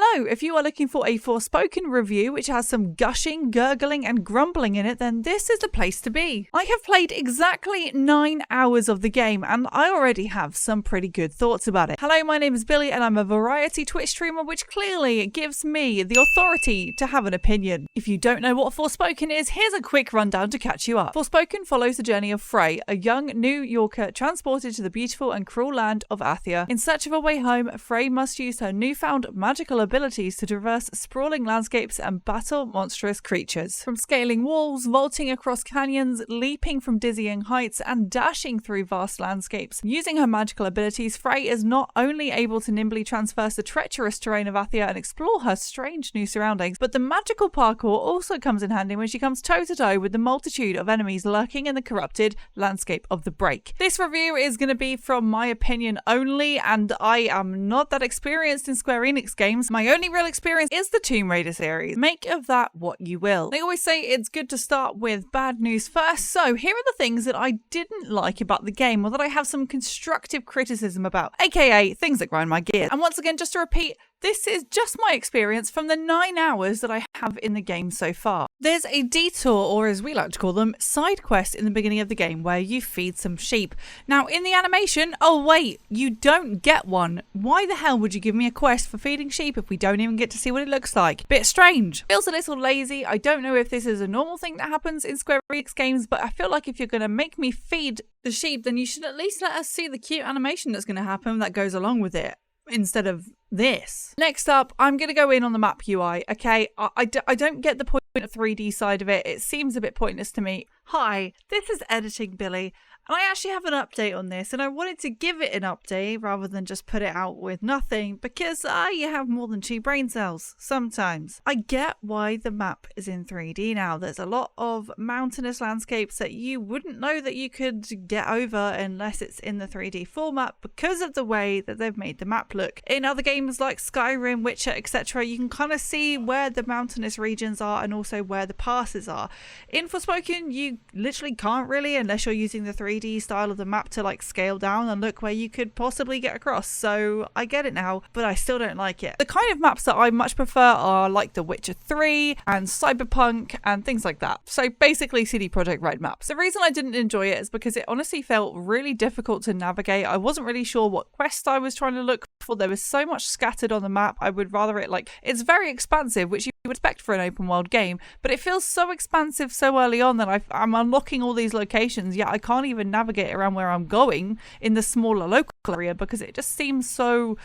Hello, if you are looking for a Forspoken review which has some gushing, gurgling and grumbling in it, then this is the place to be. I have played exactly 9 hours of the game and I already have some pretty good thoughts about it. Hello, my name is Billy and I'm a variety Twitch streamer which clearly gives me the authority to have an opinion. If you don't know what Forspoken is, here's a quick rundown to catch you up. Forspoken follows the journey of Frey, a young New Yorker transported to the beautiful and cruel land of Athia. In search of a way home, Frey must use her newfound magical abilities to traverse sprawling landscapes and battle monstrous creatures. From scaling walls, vaulting across canyons, leaping from dizzying heights, and dashing through vast landscapes. Using her magical abilities, Frey is not only able to nimbly traverse the treacherous terrain of Athia and explore her strange new surroundings, but the magical parkour also comes in handy when she comes toe-to-toe with the multitude of enemies lurking in the corrupted landscape of the Break. This review is going to be from my opinion only, and I am not that experienced in Square Enix games. My only real experience is the Tomb Raider series. Make of that what you will. They always say it's good to start with bad news first, so here are the things that I didn't like about the game, or that I have some constructive criticism about, aka things that grind my gears. And once again, just to repeat, this is just my experience from the 9 hours that I have in the game so far. There's a detour, or as we like to call them, side quest in the beginning of the game where you feed some sheep. Now in the animation, oh wait, you don't get one. Why the hell would you give me a quest for feeding sheep if we don't even get to see what it looks like? Bit strange. Feels a little lazy. I don't know if this is a normal thing that happens in Square Enix games, but I feel like if you're going to make me feed the sheep, then you should at least let us see the cute animation that's going to happen that goes along with it, instead of this. Next up, I'm going to go in on the map UI, okay? I don't get the point of 3D side of it. It seems a bit pointless to me. Hi, this is Editing Billy, and I actually have an update on this, and I wanted to give it an update rather than just put it out with nothing, because you have more than 2 brain cells sometimes. I get why the map is in 3D now. There's a lot of mountainous landscapes that you wouldn't know that you could get over unless it's in the 3D format, because of the way that they've made the map look. In other games like Skyrim, Witcher, etc., you can kind of see where the mountainous regions are and also where the passes are. In Forspoken, you literally can't really, unless you're using the 3D style of the map to like scale down and look where you could possibly get across. So I get it now, but I still don't like it. The kind of maps that I much prefer are like The Witcher 3 and Cyberpunk and things like that. So basically CD Projekt Red maps. The reason I didn't enjoy it is because it honestly felt really difficult to navigate. I wasn't really sure what quest I was trying to look for. There was so much scattered on the map. I would rather it it's very expansive, which you would expect for an open world game, but it feels so expansive so early on that I'm unlocking all these locations, yet I can't even navigate around where I'm going in the smaller local area because it just seems so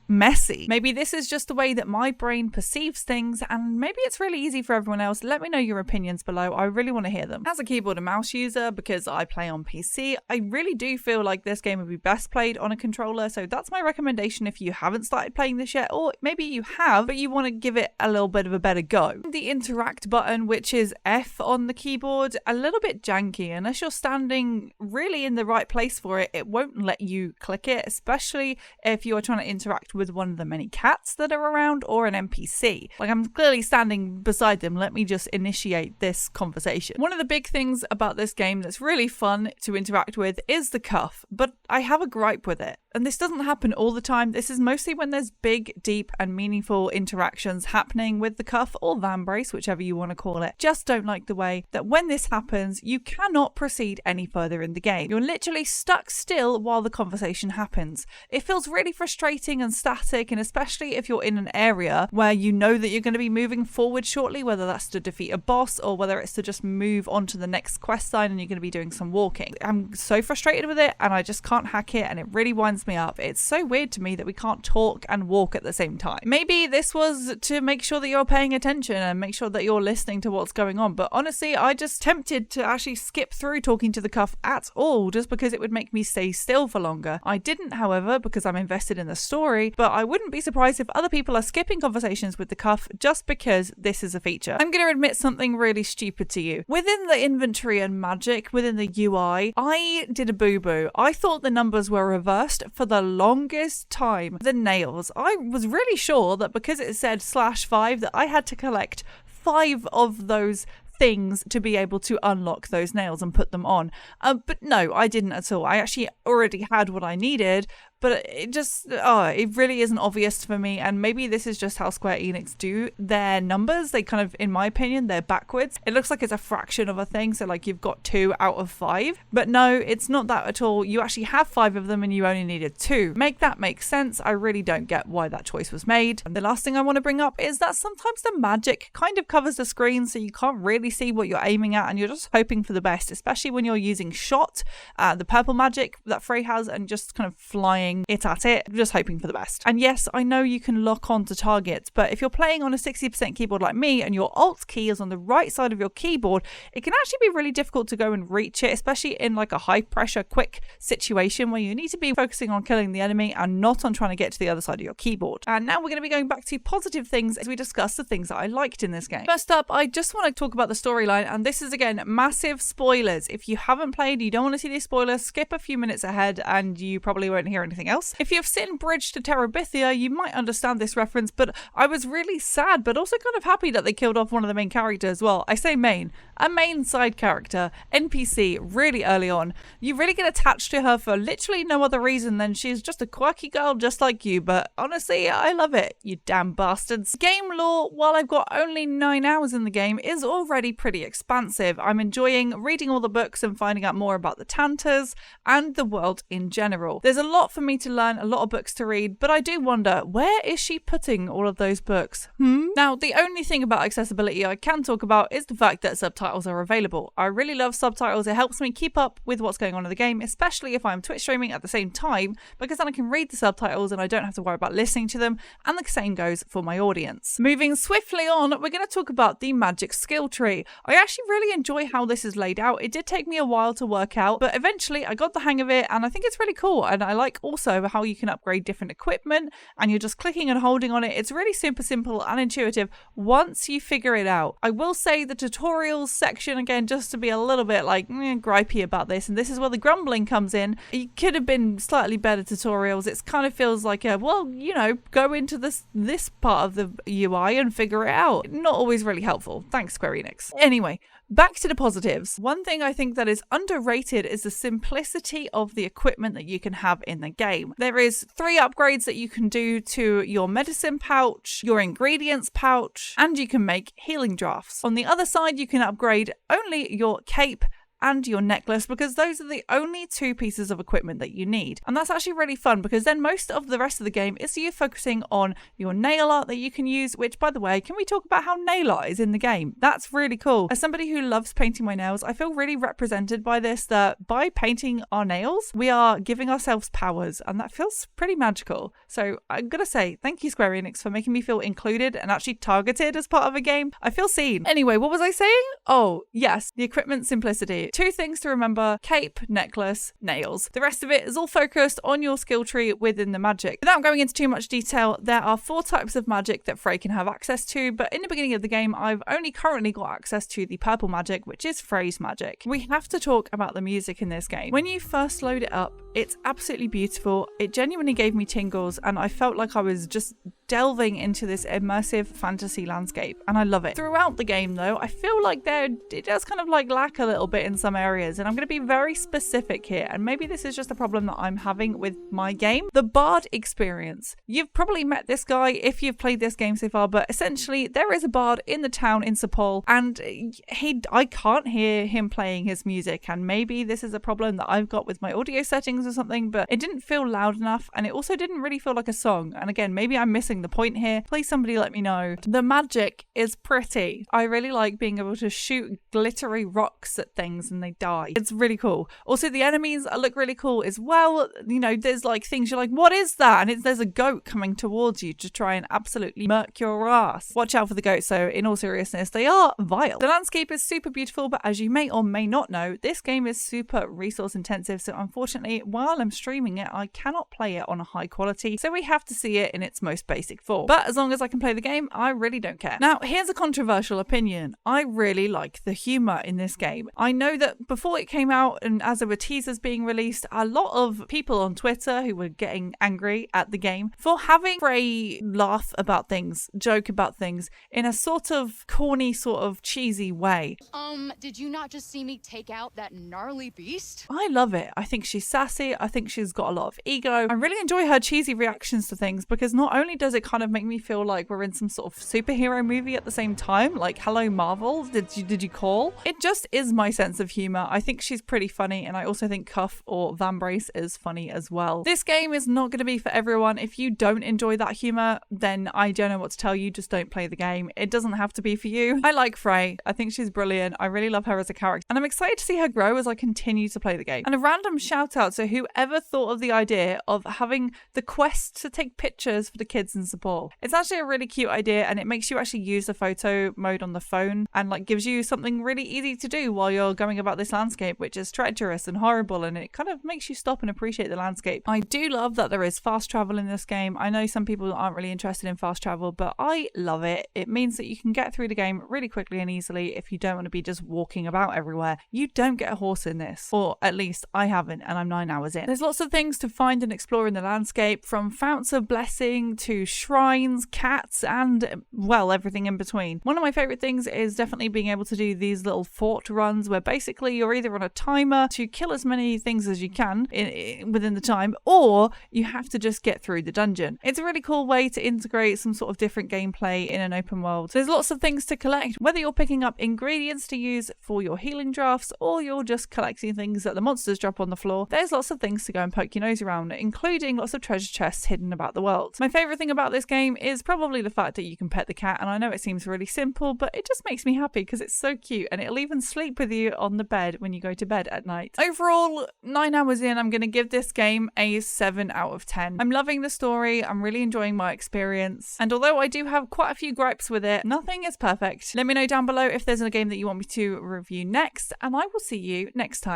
messy. Maybe this is just the way that my brain perceives things, and maybe it's really easy for everyone else. Let me know your opinions below. I really want to hear them. As a keyboard and mouse user, because I play on PC, I really do feel like this game would be best played on a controller, so that's my recommendation if you haven't started playing this yet, or maybe you have, but you want to give it a little bit of a better go. The interact button, which is F on the keyboard, a little bit janky. Unless you're standing really in the right place for it, it won't let you click it, especially if you're trying to interact with one of the many cats that are around or an NPC. Like, I'm clearly standing beside them. Let me just initiate this conversation. One of the big things about this game that's really fun to interact with is the cuff, but I have a gripe with it. And this doesn't happen all the time. This is mostly when there's big, deep and meaningful interactions happening with the cuff or vambrace, whichever you want to call it. Just don't like the way that when this happens, you cannot proceed any further in the game. You're literally stuck still while the conversation happens. It feels really frustrating and static, and especially if you're in an area where you know that you're going to be moving forward shortly, whether that's to defeat a boss or whether it's to just move on to the next quest line and you're going to be doing some walking. I'm so frustrated with it and I just can't hack it, and it really winds me up. It's so weird to me that we can't talk and walk at the same time. Maybe this was to make sure that you're paying attention and make sure that you're listening to what's going on, but honestly I just tempted to actually skip through talking to the cuff at all just because it would make me stay still for longer. I didn't, however, because I'm invested in the story, but I wouldn't be surprised if other people are skipping conversations with the cuff just because this is a feature. I'm going to admit something really stupid to you. Within the inventory and magic, within the UI, I did a boo-boo. I thought the numbers were reversed for the longest time. The nails. I was really sure that because it said /5 that I had to collect 5 of those things to be able to unlock those nails and put them on. But no, I didn't at all. I actually already had what I needed, but it really isn't obvious for me. And maybe this is just how Square Enix do their numbers. They kind of, in my opinion, they're backwards. It looks like it's a fraction of a thing. So like you've got 2 out of 5, but no, it's not that at all. You actually have 5 of them and you only needed 2. Make that make sense. I really don't get why that choice was made. And the last thing I want to bring up is that sometimes the magic kind of covers the screen, so you can't really see what you're aiming at and you're just hoping for the best, especially when you're using shot, the purple magic that Frey has, and just kind of flying it at it, just hoping for the best. And yes, I know you can lock onto targets, but if you're playing on a 60% keyboard like me and your Alt key is on the right side of your keyboard, it can actually be really difficult to go and reach it, especially in like a high pressure quick situation where you need to be focusing on killing the enemy and not on trying to get to the other side of your keyboard. And now we're going to be going back to positive things as we discuss the things that I liked in this game. First up, I just want to talk about the storyline, and this is again massive spoilers. If you haven't played, you don't want to see these spoilers, skip a few minutes ahead and you probably won't hear anything else. If you've seen Bridge to Terabithia, you might understand this reference, but I was really sad but also kind of happy that they killed off one of the main characters. Well, I say main, a main side character, NPC, really early on. You really get attached to her for literally no other reason than she's just a quirky girl just like you, but honestly, I love it, you damn bastards. Game lore, while I've got only 9 hours in the game, is already pretty expansive. I'm enjoying reading all the books and finding out more about the Tantas and the world in general. There's a lot for me to learn, a lot of books to read, but I do wonder, where is she putting all of those books? Now, the only thing about accessibility I can talk about is the fact that subtitles are available. I really love subtitles. It helps me keep up with what's going on in the game, especially if I'm Twitch streaming at the same time, because then I can read the subtitles and I don't have to worry about listening to them, and the same goes for my audience. Moving swiftly on, we're going to talk about the magic skill tree. I actually really enjoy how this is laid out. It did take me a while to work out, but eventually I got the hang of it and I think it's really cool. And I like also how you can upgrade different equipment and you're just clicking and holding on it. It's really super simple and intuitive once you figure it out. I will say the tutorials section, again, just to be a little bit like gripey about this, and this is where the grumbling comes in. It could have been slightly better tutorials. It kind of feels like go into this part of the UI and figure it out. Not always really helpful. Thanks, Square Enix. Anyway, back to the positives. One thing I think that is underrated is the simplicity of the equipment that you can have in the game. There is 3 upgrades that you can do to your medicine pouch, your ingredients pouch, and you can make healing drafts. On the other side, you can upgrade only your cape and your necklace, because those are the only 2 pieces of equipment that you need. And that's actually really fun, because then most of the rest of the game is you focusing on your nail art that you can use, which, by the way, can we talk about how nail art is in the game? That's really cool. As somebody who loves painting my nails, I feel really represented by this, that by painting our nails, we are giving ourselves powers, and that feels pretty magical. So I'm gonna say thank you, Square Enix, for making me feel included and actually targeted as part of a game. I feel seen. Anyway, what was I saying? Oh, yes, the equipment simplicity. 2 things to remember: cape, necklace, nails. The rest of it is all focused on your skill tree within the magic. Without going into too much detail, there are 4 types of magic that Frey can have access to, but in the beginning of the game, I've only currently got access to the purple magic, which is Frey's magic. We have to talk about the music in this game. When you first load it up, it's absolutely beautiful. It genuinely gave me tingles, and I felt like I was just delving into this immersive fantasy landscape, and I love it. Throughout the game though, I feel like it does kind of like lack a little bit in some areas, and I'm going to be very specific here, and maybe this is just a problem that I'm having with my game. The bard experience. You've probably met this guy if you've played this game so far, but essentially there is a bard in the town in Sepol, and I can't hear him playing his music, and maybe this is a problem that I've got with my audio settings or something, but it didn't feel loud enough, and it also didn't really feel like a song. And again, maybe I'm missing the point here. Please somebody let me know. The magic is pretty. I really like being able to shoot glittery rocks at things and they die. It's really cool. Also, the enemies look really cool as well. You know, there's like things you're like, what is that? And there's a goat coming towards you to try and absolutely murk your ass. Watch out for the goats, so in all seriousness, they are vile. The landscape is super beautiful, but as you may or may not know, this game is super resource intensive, so unfortunately, while I'm streaming it, I cannot play it on a high quality, so we have to see it in its most basic basic form. But as long as I can play the game, I really don't care. Now, here's a controversial opinion. I really like the humor in this game. I know that before it came out and as there were teasers being released, a lot of people on Twitter who were getting angry at the game for having Frey laugh about things, joke about things in a sort of corny, sort of cheesy way. Did you not just see me take out that gnarly beast? I love it. I think she's sassy. I think she's got a lot of ego. I really enjoy her cheesy reactions to things because not only does it kind of make me feel like we're in some sort of superhero movie at the same time, like hello Marvel, did you call? It just is my sense of humor. I think she's pretty funny, and I also think Cuff or Van Brace is funny as well. This game is not going to be for everyone. If you don't enjoy that humor, then I don't know what to tell you. Just don't play the game. It doesn't have to be for you. I like Frey. I think she's brilliant. I really love her as a character, and I'm excited to see her grow as I continue to play the game. And a random shout out to whoever thought of the idea of having the quest to take pictures for the kids in Sepul. It's actually a really cute idea, and it makes you actually use the photo mode on the phone and like gives you something really easy to do while you're going about this landscape, which is treacherous and horrible, and it kind of makes you stop and appreciate the landscape. I do love that there is fast travel in this game. I know some people aren't really interested in fast travel, but I love it. It means that you can get through the game really quickly and easily if you don't want to be just walking about everywhere. You don't get a horse in this, or at least I haven't, and I'm 9 hours in. There's lots of things to find and explore in the landscape, from founts of blessing to shrines, cats, and well, everything in between. One of my favorite things is definitely being able to do these little fort runs where basically you're either on a timer to kill as many things as you can within the time, or you have to just get through the dungeon. It's a really cool way to integrate some sort of different gameplay in an open world. There's lots of things to collect, whether you're picking up ingredients to use for your healing drafts or you're just collecting things that the monsters drop on the floor. There's lots of things to go and poke your nose around, including lots of treasure chests hidden about the world. My favorite thing about this game is probably the fact that you can pet the cat, and I know it seems really simple, but it just makes me happy because it's so cute, and it'll even sleep with you on the bed when you go to bed at night. Overall, 9 hours in, I'm going to give this game a 7 out of 10. I'm loving the story. I'm really enjoying my experience, and although I do have quite a few gripes with it, nothing is perfect. Let me know down below if there's a game that you want me to review next, and I will see you next time.